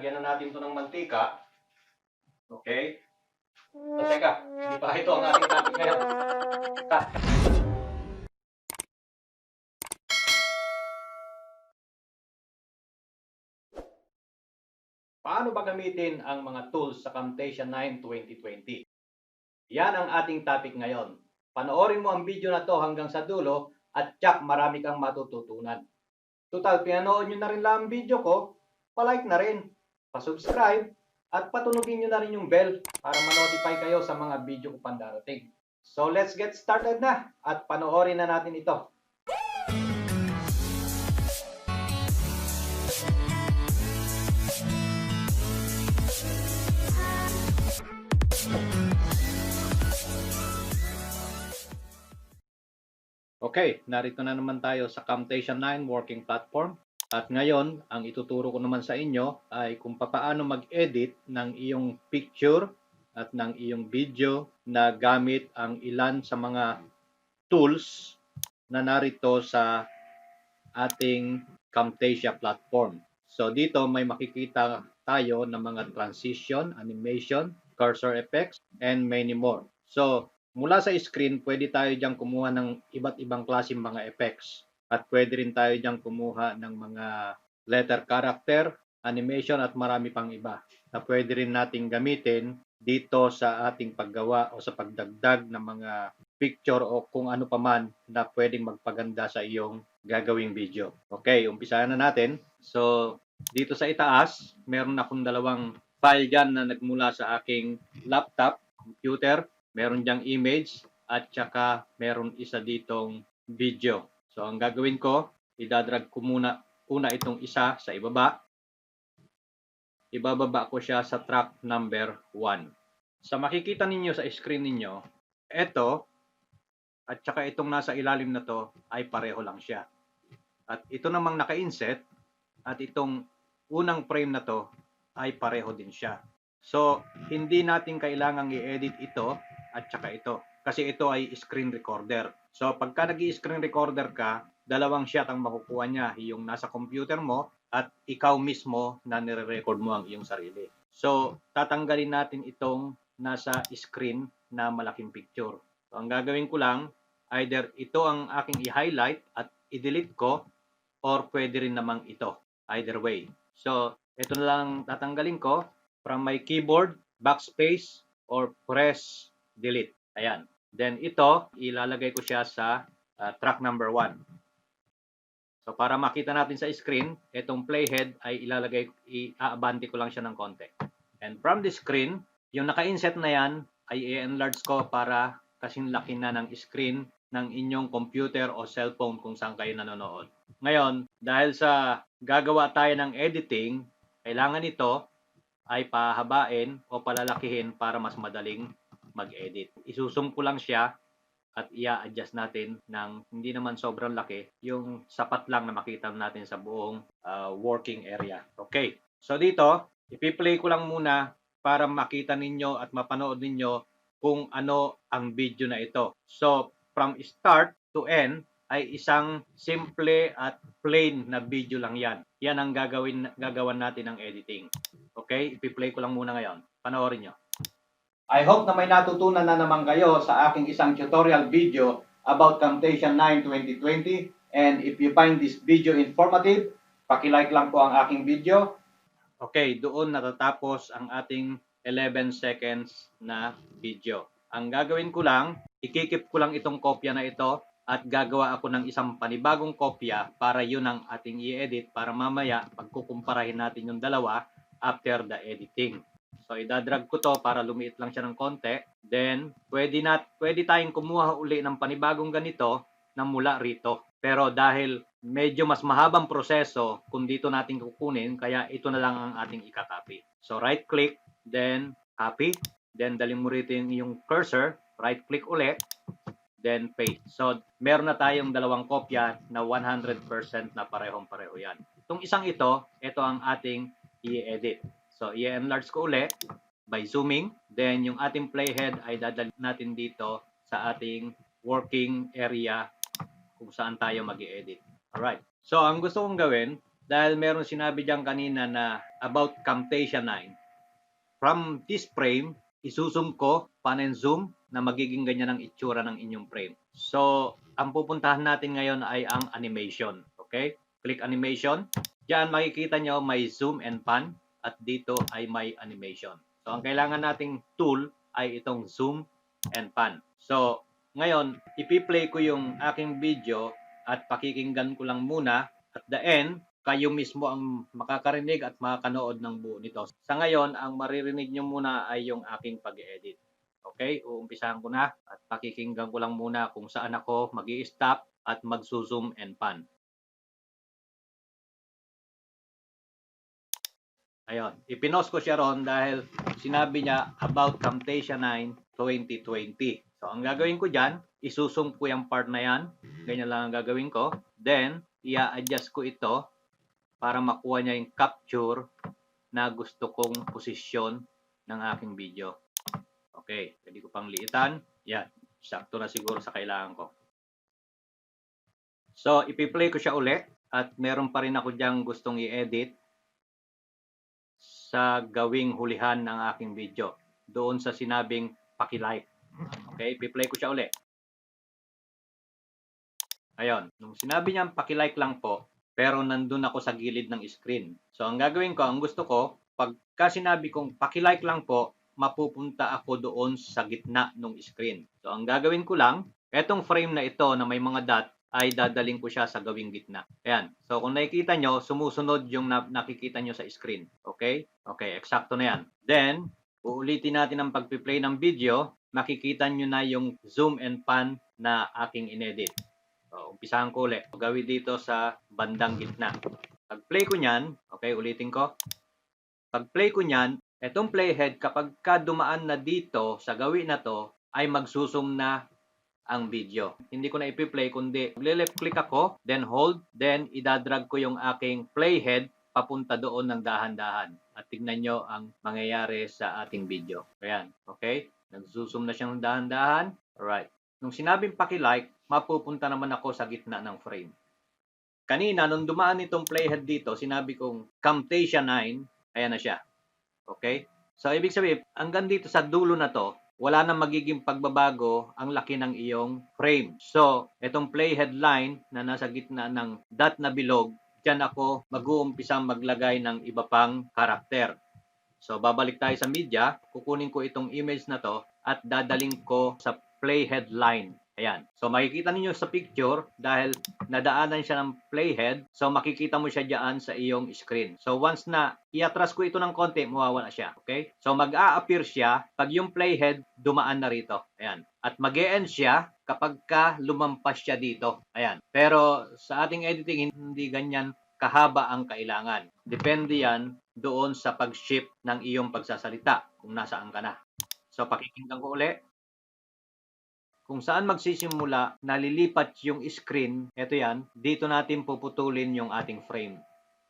Lalagyan na natin ito ng mantika. Okay? So, teka, hindi pa ito ang ating topic ngayon. Cut. Paano ba gamitin ang mga tools sa Camtasia 9 2020? Yan ang ating topic ngayon. Panoorin mo ang video na to hanggang sa dulo at tiyak marami kang matututunan. Total, pinanood nyo na rin lang ang video ko, palike na rin, pasubscribe, at patunugin nyo na rin yung bell para ma-notify kayo sa mga video ko pandarating. So let's get started na at panoorin na natin ito. Okay, narito na naman tayo sa Camtasia 9 working platform. At ngayon, ang ituturo ko naman sa inyo ay kung paano mag-edit ng iyong picture at ng iyong video na gamit ang ilan sa mga tools na narito sa ating Camtasia platform. So dito may makikita tayo ng mga transition, animation, cursor effects, and many more. So mula sa screen, pwede tayo diyang kumuha ng iba't ibang klaseng mga effects. At pwede rin tayo diyang kumuha ng mga letter character, animation at marami pang iba na pwede rin nating gamitin dito sa ating paggawa o sa pagdagdag ng mga picture o kung ano paman na pwedeng magpaganda sa iyong gagawing video. Okay, umpisahan na natin. So, dito sa itaas, meron akong dalawang file dyan na nagmula sa aking laptop, computer. Meron diyang image at saka meron isa ditong video. So, ang gagawin ko, idadrag ko muna itong isa sa ibaba. Ibababa ko siya sa track number 1. Sa makikita ninyo sa screen ninyo, ito at saka itong nasa ilalim na to ay pareho lang siya. At ito namang naka-inset at itong unang frame na to ay pareho din siya. So, hindi natin kailangang i-edit ito at saka ito. Kasi ito ay screen recorder. So, pagka nag-i-screen recorder ka, dalawang shot ang makukuha niya. Yung nasa computer mo at ikaw mismo na nire-record mo ang iyong sarili. So, tatanggalin natin itong nasa screen na malaking picture. So, ang gagawin ko lang, either ito ang aking i-highlight at i-delete ko or pwede rin namang ito. Either way. So, ito na lang tatanggalin ko from my keyboard, backspace, or press delete. Ayan. Then ito, ilalagay ko siya sa track number 1. So para makita natin sa screen, itong playhead ay iaabante ko lang siya ng konti. And from the screen, yung naka-inset na yan ay i-enlarge ko para kasing laki na ng screen ng inyong computer o cellphone kung saan kayo nanonood. Ngayon, dahil sa gagawa tayo ng editing, kailangan ito ay pahabain o palalakihin para mas madaling mag-edit. Isusum ko lang siya at i-adjust natin ng hindi naman sobrang laki, yung sapat lang na makita natin sa buong working area. Okay, so dito, ipi-play ko lang muna para makita ninyo at mapanood ninyo kung ano ang video na ito. So, from start to end, ay isang simple at plain na video lang yan. Yan ang gagawan natin ng editing. Okay, ipi-play ko lang muna ngayon. Panoorin nyo. I hope na may natutunan na naman kayo sa aking isang tutorial video about Camtasia 9 2020. And if you find this video informative, paki-like lang po ang aking video. Okay, doon natatapos ang ating 11 seconds na video. Ang gagawin ko lang, ikikip ko lang itong kopya na ito at gagawa ako ng isang panibagong kopya para yun ang ating i-edit para mamaya pagkukumparahin natin yung dalawa after the editing. So, idadrag ko to para lumiit lang siya ng konti. Then, pwede tayong kumuha uli ng panibagong ganito na mula rito. Pero dahil medyo mas mahabang proseso kung dito natin kukunin, kaya ito na lang ang ating ikakopy. So, right-click, then copy. Then, dalhin mo rito yung cursor. Right-click uli, then paste. So, meron na tayong dalawang kopya na 100% na parehong-pareho yan. Itong isang ito ang ating i-edit. So, i-enlarge ko ulit by zooming. Then, yung ating playhead ay dadalhin natin dito sa ating working area kung saan tayo mag-i-edit. Alright. So, ang gusto kong gawin, dahil meron sinabi diyan kanina na about Camtasia 9. From this frame, isusum ko, pan and zoom, na magiging ganyan ang itsura ng inyong frame. So, ang pupuntahan natin ngayon ay ang animation. Okay? Click animation. Diyan makikita nyo may zoom and pan at dito ay may animation. So, ang kailangan nating tool ay itong zoom and pan. So, ngayon, ipi-play ko yung aking video at pakikinggan ko lang muna. At the end, kayo mismo ang makakarinig at makakanood ng buo nito. Sa ngayon, ang maririnig nyo muna ay yung aking pag-edit. Okay, uumpisahan ko na at pakikinggan ko lang muna kung saan ako mag-i-stop at mag-zoom and pan. Ayun, ipinost ko siya ron dahil sinabi niya about Camtasia 9 2020. So, ang gagawin ko dyan, isusum ko yung part na yan. Ganyan lang ang gagawin ko. Then, i-adjust ko ito para makuha niya yung capture na gusto kong posisyon ng aking video. Okay, pwede ko pang liitan. Yan, sakto na siguro sa kailangan ko. So, ipi-play ko siya uli at meron pa rin ako diyang gustong i-edit sa gawing hulihan ng aking video. Doon sa sinabing paki-like. Okay, ipi-play ko siya uli. Ayun, nung sinabi niya paki-like lang po, pero nandun ako sa gilid ng screen. So, ang gagawin ko, ang gusto ko, pagka sinabi kong paki-like lang po, mapupunta ako doon sa gitna ng screen. So, ang gagawin ko lang, etong frame na ito na may mga dot, ay dadaling ko siya sa gawing gitna. Ayan. So, kung nakikita nyo, sumusunod yung nakikita nyo sa screen. Okay? Okay, eksakto na yan. Then, uulitin natin ang pagpiplay ng video. Makikita nyo na yung zoom and pan na aking inedit. So, umpisahan ko ulit. Gawin dito sa bandang gitna. Pag-play ko nyan, okay, ulitin ko. Pag-play ko nyan, etong playhead, kapag dumaan na dito sa gawin na to, ay magsusum na ang video. Hindi ko na ipi-play, kundi left click ako, then hold, then idadrag ko yung aking playhead papunta doon ng dahan-dahan. At tignan nyo ang mangyayari sa ating video. Ayan, okay? Nagsusum na siyang dahan-dahan. Alright. Nung sinabing paki-like, mapupunta naman ako sa gitna ng frame. Kanina, nung dumaan itong playhead dito, sinabi kong Camtasia 9, ayan na siya. Okay? So, ibig sabihin, hanggang dito sa dulo na to, wala nang magiging pagbabago ang laki ng iyong frame. So, itong playhead line na nasa gitna ng dot na bilog, dyan ako mag-uumpisang maglagay ng iba pang karakter. So, babalik tayo sa media, kukunin ko itong image na to at dadaling ko sa playhead line. Ayan. So, makikita niyo sa picture dahil nadaanan siya ng playhead. So, makikita mo siya diyan sa iyong screen. So, once na i-atras ko ito ng konti, mawawala siya. Okay? So, mag-a-appear siya pag yung playhead dumaan na rito. Ayan. At mag-e-end siya kapag lumampas siya dito. Ayan. Pero sa ating editing, hindi ganyan kahaba ang kailangan. Depende yan doon sa pag-shift ng iyong pagsasalita kung nasaan ka na. So, pakikinggan ko uli. Kung saan magsisimula, nalilipat yung screen, ito yan, dito natin puputulin yung ating frame.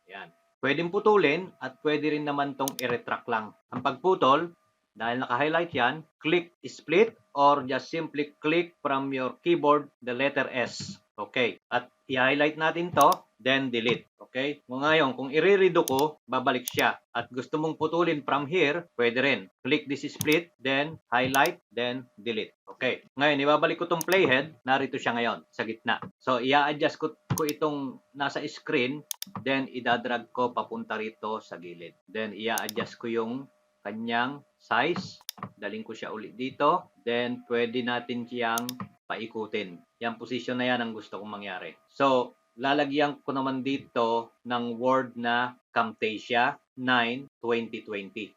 Yan. Pwedeng putulin at pwede rin naman tong i-retract lang. Ang pagputol, dahil naka-highlight yan, click split or just simply click from your keyboard the letter S. Okay. At i-highlight natin to, then delete. Okay? Ngayon, kung i-redo ko, babalik siya. At gusto mong putulin from here, pwede rin. Click this split, then highlight, then delete. Okay. Ngayon, ibabalik ko tong playhead. Narito siya ngayon, sa gitna. So, i-adjust ko itong nasa screen, then idadrag ko papunta rito sa gilid. Then, i-adjust ko yung kanyang size. Daling ko siya ulit dito. Then, pwede natin siyang paikutin. Yung position na yan ang gusto kong mangyari. So, lalagyan ko naman dito ng word na Camtasia 9 2020.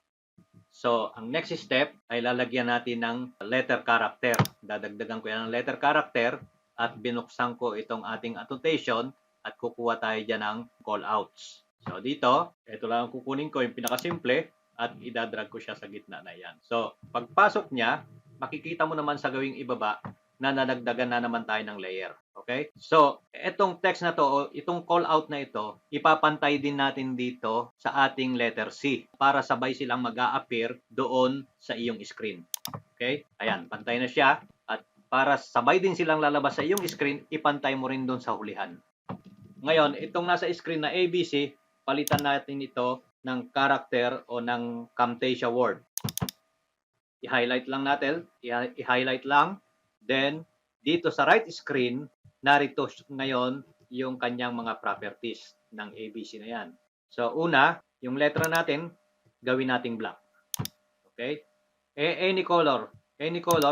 So, ang next step ay lalagyan natin ng letter character. Dadagdagan ko yan ng letter character at binuksan ko itong ating annotation at kukuha tayo dyan ng callouts. So, dito, ito lang ang kukunin ko, yung pinakasimple at idadrag ko siya sa gitna na yan. So, pagpasok niya, makikita mo naman sa gawing ibaba na nadagdagan na naman tayo ng layer. Okay? So, itong text na to, itong call out na ito, ipapantay din natin dito sa ating letter C para sabay silang mag-a-appear doon sa iyong screen. Okay? Ayan, pantay na siya. At para sabay din silang lalabas sa iyong screen, ipantay mo rin doon sa hulihan. Ngayon, itong nasa screen na ABC, palitan natin ito ng character o ng Camtasia word. I-highlight lang natin, i-highlight lang. Then, dito sa right screen, narito ngayon yung kanyang mga properties ng ABC na yan. So, una, yung letra natin, gawin nating black. Okay? Any color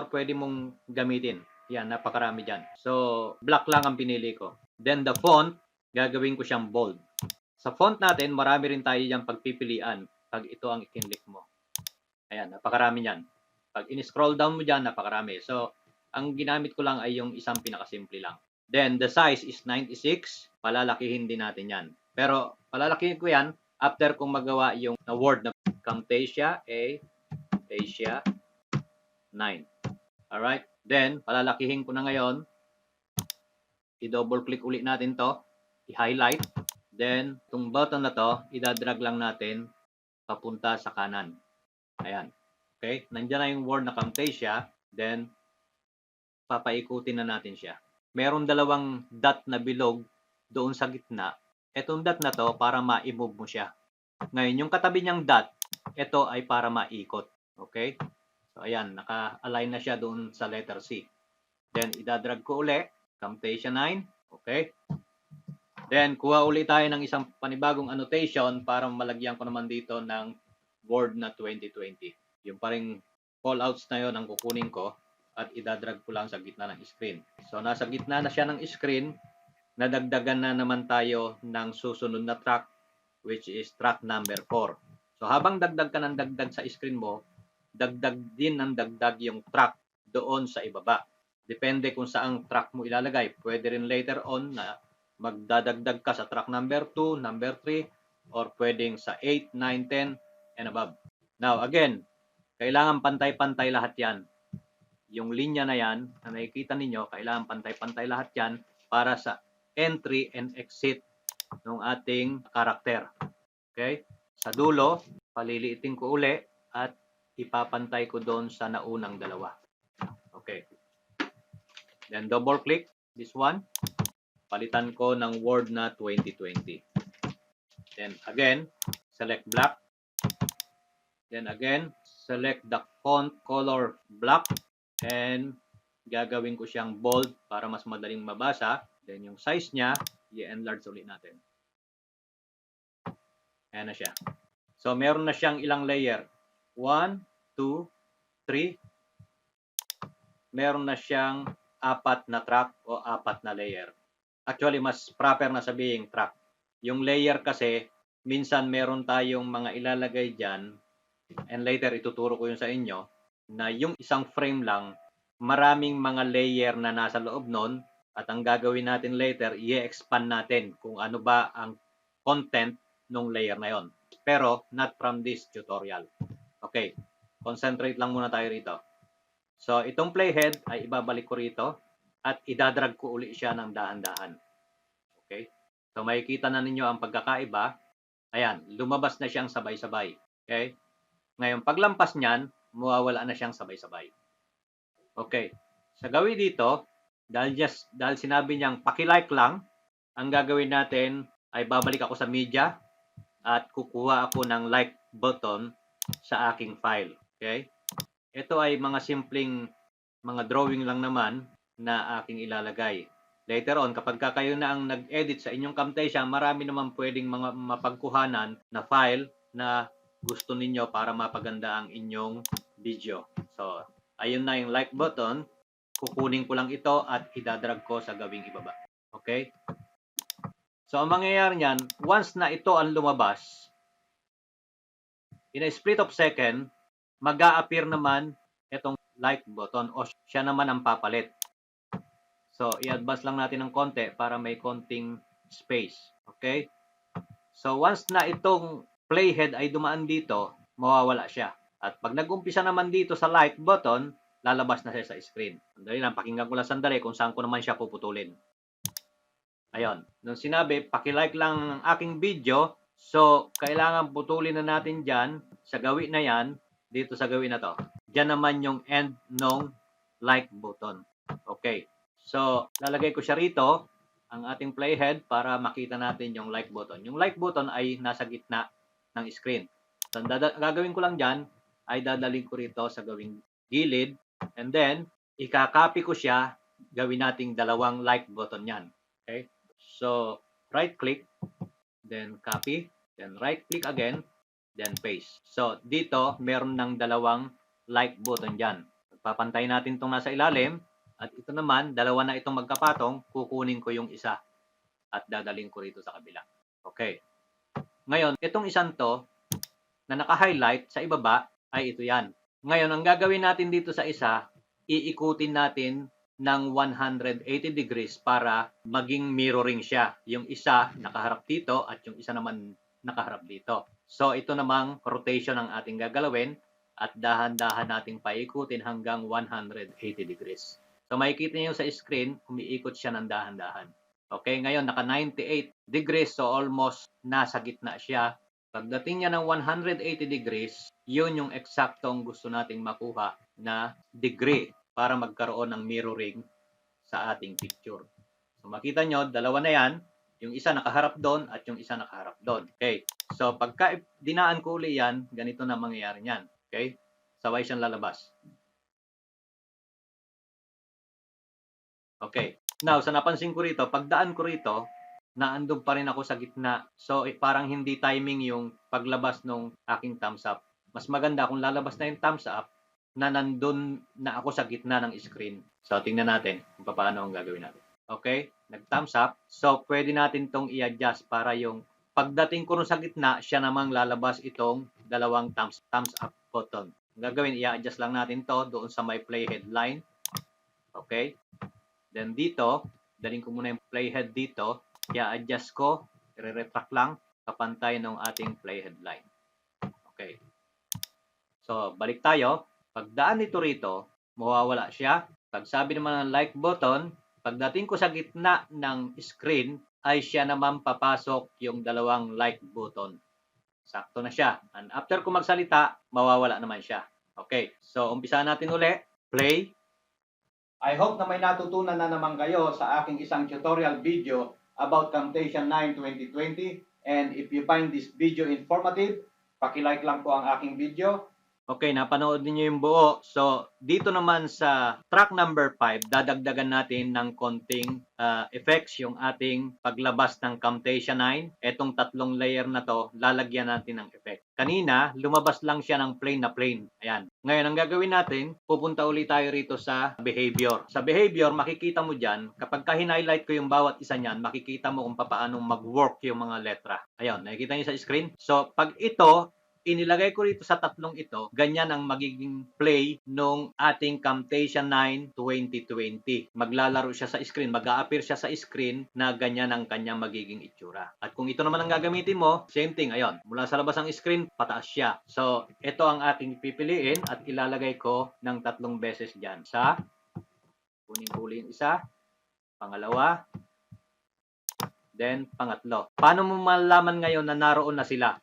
pwede mong gamitin. Yan, napakarami dyan. So, black lang ang pinili ko. Then, the font, gagawin ko siyang bold. Sa font natin, marami rin tayo dyan pagpipilian pag ito ang ikinlik mo. Ayan, napakarami yan. Pag in-scroll down mo dyan, napakarami. So, ang ginamit ko lang ay yung isang pinakasimple lang. Then, the size is 96. Palalakihin din natin yan. Pero, palalakihin ko yan after kong magawa yung word na Camtasia Asia 9. Alright? Then, palalakihin ko na ngayon. I-double click ulit natin to. I-highlight. Then, itong button na to, idadrag lang natin papunta sa kanan. Ayan. Okay? Nandiyan na yung word na Camtasia. Then, papaikutin na natin siya. Meron dalawang dot na bilog doon sa gitna. Itong dot na to para ma-move mo siya. Ngayon, yung katabi niyang dot, ito ay para maikot. Okay? So, ayan. Naka-align na siya doon sa letter C. Then, idadrag ko uli. Camtasia 9. Okay? Then, kuha ulit tayo ng isang panibagong annotation para malagyan ko naman dito ng word na 2020. Yung paring callouts na yon ang kukunin ko at idadrag ko lang sa gitna ng screen. So, nasa gitna na siya ng screen. Nadagdagan na naman tayo ng susunod na track, which is track number 4. So, habang dagdag ka ng dagdag sa screen mo, dagdag din ng dagdag yung track doon sa ibaba. Depende kung saang track mo ilalagay. Pwede rin later on na magdadagdag ka sa track number 2, number 3, or pwedeng sa 8, 9, 10, and above. Now, again, kailangan pantay-pantay lahat yan. Yung linya na yan, na nakikita ninyo, kailangan pantay-pantay lahat yan para sa entry and exit ng ating karakter. Okay? Sa dulo, paliliitin ko uli at ipapantay ko doon sa naunang dalawa. Okay. Then double click this one. Palitan ko ng word na 2020. Then again, select black. Then again, select the font color black and gagawin ko siyang bold para mas madaling mabasa. Then yung size niya, i-enlarge ulit natin. Ayan na siya. So meron na siyang ilang layer. 1, 2, 3. Meron na siyang 4 na track o 4 na layer. Actually, mas proper na sabihin track. Yung layer kasi, minsan meron tayong mga ilalagay dyan, and later ituturo ko yun sa inyo, na yung isang frame lang, maraming mga layer na nasa loob nun, at ang gagawin natin later, i-expand natin kung ano ba ang content ng layer na yon. Pero, not from this tutorial. Okay, concentrate lang muna tayo rito. So, itong playhead ay ibabalik ko rito at idadrag ko uli siya ng dahan-dahan. Okay? So, makikita na ninyo ang pagkakaiba. Ayan, lumabas na siyang sabay-sabay. Okay? Ngayon, paglampas niyan, mawawala na siyang sabay-sabay. Okay. Sa gawin dito, dahil sinabi niyang paki-like lang, ang gagawin natin ay babalik ako sa media at kukuha ako ng like button sa aking file. Okay? Ito ay mga simpleng mga drawing lang naman na aking ilalagay. Later on, kapag kayo na ang nag-edit sa inyong Camtasia, marami naman pwedeng mga mapagkuhanan na file na gusto ninyo para mapaganda ang inyong video. So, ayun na yung like button. Kukunin ko lang ito at idadrag ko sa gawing ibaba. Okay? So, ang mangyayari niyan, once na ito ang lumabas, in a split of second, mag-a-appear naman itong like button o siya naman ang papalit. So, i-advance lang natin ng konti para may konting space. Okay? So, once na itong playhead ay dumaan dito, mawawala siya. At pag nag-umpisa naman dito sa like button, lalabas na siya sa screen. Sandali lang, pakinggan ko lang sandali kung saan ko naman siya puputulin. Ayun. Nung sinabi, paki-like lang ang aking video, so, kailangan putulin na natin dyan, sa gawin na yan, dito sa gawin na to. Diyan naman yung end ng like button. Okay. So, lalagay ko siya rito ang ating playhead para makita natin yung like button. Yung like button ay nasa gitna ng screen. So, gagawin ko lang dyan ay dadalhin ko rito sa gawing gilid, and then ikakopy ko siya, gawin nating dalawang like button yan. Okay? So, right click, then copy, then right click again, then paste. So, dito meron ng dalawang like button dyan. Papantay natin itong nasa ilalim, at ito naman, dalawa na itong magkapatong, kukunin ko yung isa at dadalhin ko rito sa kabila. Okay. Ngayon, itong isang to na naka-highlight sa ibaba ay ito yan. Ngayon, ang gagawin natin dito sa isa, iikutin natin ng 180 degrees para maging mirroring siya. Yung isa nakaharap dito at yung isa naman nakaharap dito. So, ito namang rotation ang ating gagalawin at dahan-dahan nating paikutin hanggang 180 degrees. So, makikita niyo sa screen, umiikot siya ng dahan-dahan. Okay, ngayon naka 98 degrees, so almost nasa gitna siya. Pagdating niya ng 180 degrees, yun yung eksaktong gusto nating makuha na degree para magkaroon ng mirroring sa ating picture. So makita nyo, dalawa na yan. Yung isa nakaharap doon at yung isa nakaharap doon. Okay, so pagka dinaan ko uli yan, ganito na mangyayari niyan. Okay, sabay siyang lalabas. Okay. Now, sa napansin ko rito, pagdaan ko rito, naandun pa rin ako sa gitna. So, parang hindi timing yung paglabas ng aking thumbs up. Mas maganda kung lalabas na yung thumbs up na nandun na ako sa gitna ng screen. So, tingnan natin kung paano ang gagawin natin. Okay? Nag-thumbs up. So, pwede natin tong i-adjust para yung pagdating ko sa gitna, siya namang lalabas itong dalawang thumbs up button. Ang gagawin, i-adjust lang natin to doon sa my playhead line. Okay? Then dito, dalhin ko muna yung playhead dito. I-adjust ko, i-retract lang, kapantay ng ating playhead line. Okay. So, balik tayo. Pagdaan nito rito, mawawala siya. Pag sabi naman ng like button, pagdating ko sa gitna ng screen, ay siya naman papasok yung dalawang like button. Sakto na siya. And after ko magsalita, mawawala naman siya. Okay. So, umpisahan natin uli. Play. I hope na may natutunan na naman kayo sa aking isang tutorial video about Camtasia 9 2020. And if you find this video informative, paki-like lang po ang aking video. Okay, napanood niyo yung buo. So, dito naman sa track number 5, dadagdagan natin ng konting effects yung ating paglabas ng Camtasia 9. Etong tatlong layer na to, lalagyan natin ng effect. Kanina, lumabas lang siya ng plain na plain. Ayan. Ngayon, ang gagawin natin, pupunta ulit tayo rito sa behavior. Sa behavior, makikita mo dyan, kapag ka-highlight ko yung bawat isa niyan, makikita mo kung paano mag-work yung mga letra. Ayun, nakikita niyo sa screen? So, pag ito, inilagay ko rito sa tatlong ito, ganyan ang magiging play nung ating Camtasia 9 2020. Maglalaro siya sa screen, mag-a-appear siya sa screen na ganyan ang kanyang magiging itsura. At kung ito naman ang gagamitin mo, same thing, ayun, mula sa labas ng screen, pataas siya. So, ito ang ating pipiliin at ilalagay ko ng 3 beses dyan. Kunin ko uli yung isa, pangalawa, then pangatlo. Paano mo malalaman ngayon na naroon na sila?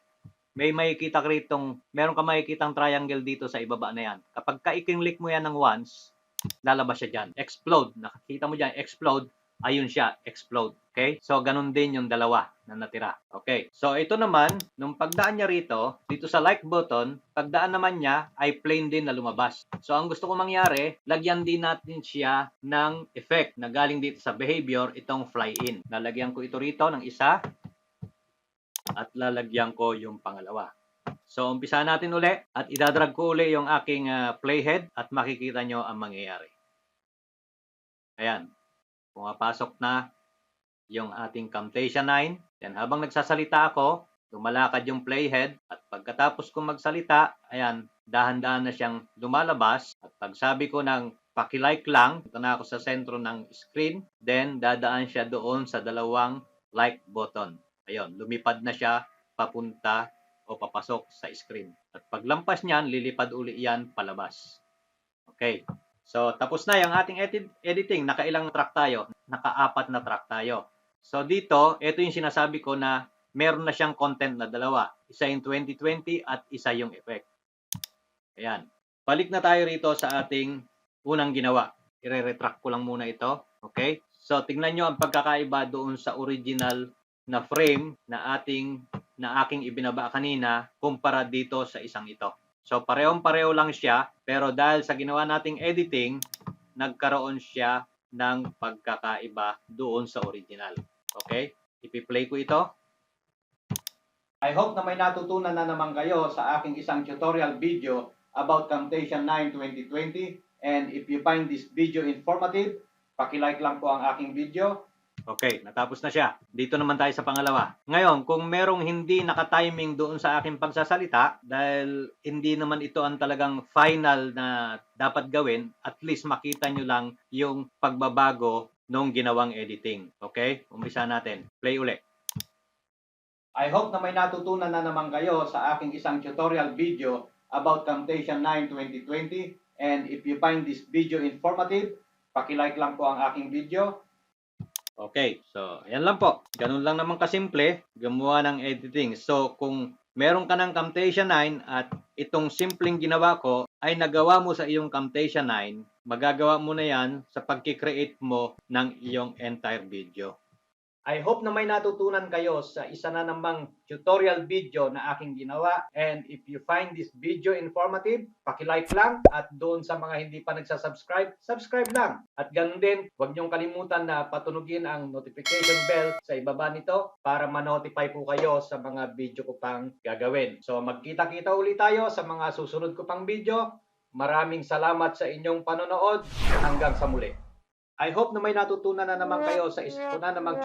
May makikita ka ritong, meron ka makikitang triangle dito sa ibaba na yan. Kapag ka-i-click mo yan ng once, lalabas siya dyan. Explode. Nakikita mo dyan, explode. Ayun siya, explode. Okay? So, ganun din yung dalawa na natira. Okay. So, ito naman, nung pagdaan niya rito, dito sa like button, pagdaan naman niya ay plain din na lumabas. So, ang gusto ko mangyari, lagyan din natin siya ng effect na galing dito sa behavior, itong fly in. Lalagyan ko ito rito ng isa, at lalagyan ko yung pangalawa. So, umpisa natin uli at idadrag ko uli yung aking playhead at makikita nyo ang mangyayari. Ayan. Pumapasok na yung ating Camtasia 9. Then, habang nagsasalita ako, lumalakad yung playhead at pagkatapos kong magsalita, ayan, dahan-dahan na siyang lumalabas. At pag sabi ko ng paki-like lang, ito na ako sa sentro ng screen, then dadaan siya doon sa dalawang like button. Ayun, lumipad na siya papunta o papasok sa screen. At paglampas niyan, lilipad uli yan palabas. Okay. So, tapos na yung ating editing. Nakailang track tayo? Naka-4 na track tayo. So, dito, ito yung sinasabi ko na meron na siyang content na dalawa. Isa yung 2020 at isa yung effect. Ayan. Balik na tayo rito sa ating unang ginawa. I-retract ko lang muna ito. Okay? So tingnan nyo ang pagkakaiba doon sa original na frame na aking ibinaba kanina kumpara dito sa isang ito. So parehong-pareho lang siya, pero dahil sa ginawa nating editing, nagkaroon siya ng pagkakaiba doon sa original. Okay? Ipi-play ko ito. I hope na may natutunan na naman kayo sa aking isang tutorial video about Camtasia 9 2020, and if you find this video informative, paki-like lang po ang aking video. Okay, natapos na siya. Dito naman tayo sa pangalawa. Ngayon, kung merong hindi naka-timing doon sa aking pagsasalita, dahil hindi naman ito ang talagang final na dapat gawin, at least makita nyo lang yung pagbabago nung ginawang editing. Okay? Umpisa natin. Play uli. I hope na may natutunan na naman kayo sa aking isang tutorial video about Camtasia 9 2020, and if you find this video informative, paki-like lang po ang aking video. Okay, so ayan lang po. Ganun lang naman kasimple gumawa ng editing. So kung meron ka ng Camtasia 9 at itong simpleng ginawa ko ay nagawa mo sa iyong Camtasia 9, magagawa mo na yan sa pagkikreate mo ng iyong entire video. I hope na may natutunan kayo sa isa na namang tutorial video na aking ginawa, and if you find this video informative, paki-like lang, at doon sa mga hindi pa nagsasubscribe, subscribe lang. At ganun din, huwag niyong kalimutan na patunugin ang notification bell sa ibaba nito para ma-notify po kayo sa mga video ko pang gagawin. So magkita-kita ulit tayo sa mga susunod ko pang video. Maraming salamat sa inyong panonood. Hanggang sa muli. I hope na may natutunan na naman kayo sa isa na namang